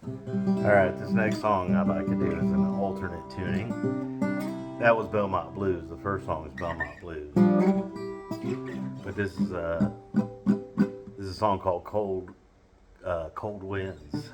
Alright, this next song I'd like to do is an alternate tuning. That was Belmont Blues. The first song is Belmont Blues. But this is a song called Cold Winds.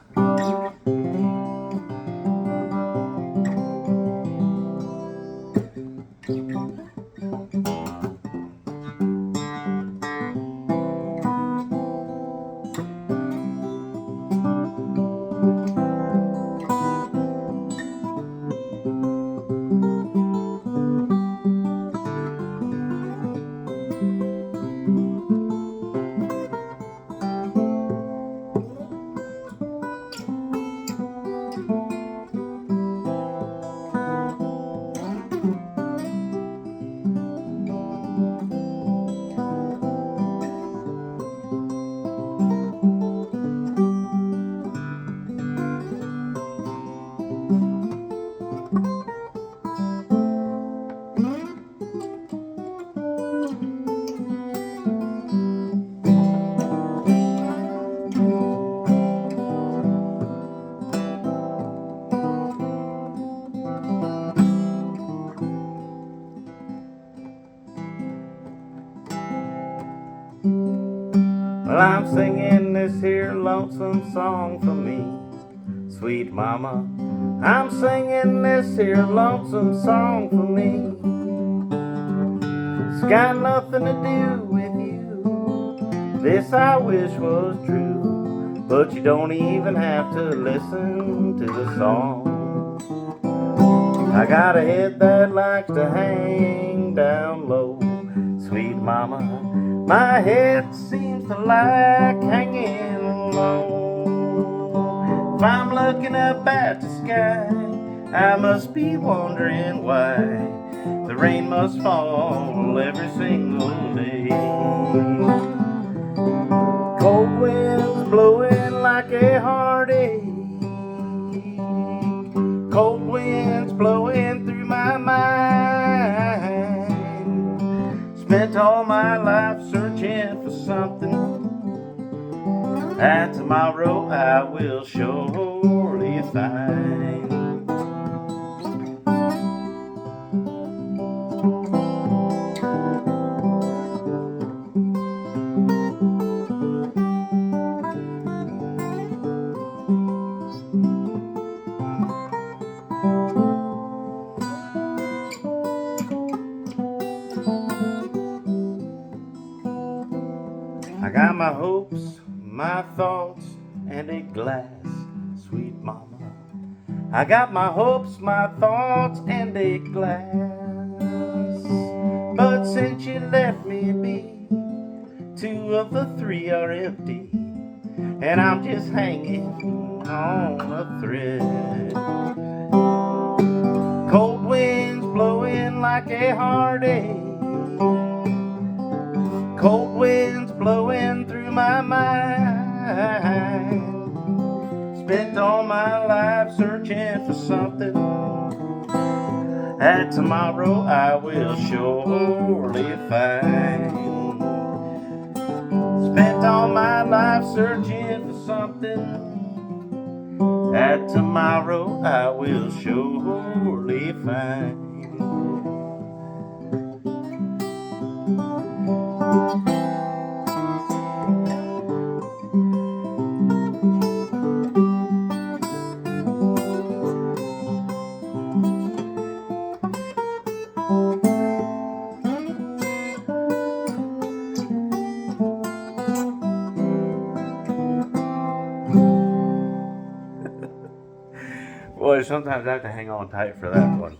Well, I'm singing this here lonesome song for me, sweet mama. I'm singing this here lonesome song for me. It's got nothing to do with you. This I wish was true, but you don't even have to listen to the song. I got a head that likes to hang down low, sweet mama. My head seems to like hanging low. If I'm looking up at the sky, I must be wondering why the rain must fall every single day. Cold winds blowing like a heartache, cold winds blowing through my mind. Spent all my life searching for something, and tomorrow I will surely find. I got my hopes, my thoughts, and a glass, sweet mama. I got my hopes, my thoughts, and a glass. But since you left me be, two of the three are empty, and I'm just hanging on a thread. Cold winds blowing like a heartache, cold winds blowing through my mind. Spent all my life searching for something, and tomorrow I will surely find. Spent all my life searching for something, and tomorrow I will surely find. Boy, sometimes I have to hang on tight for that one.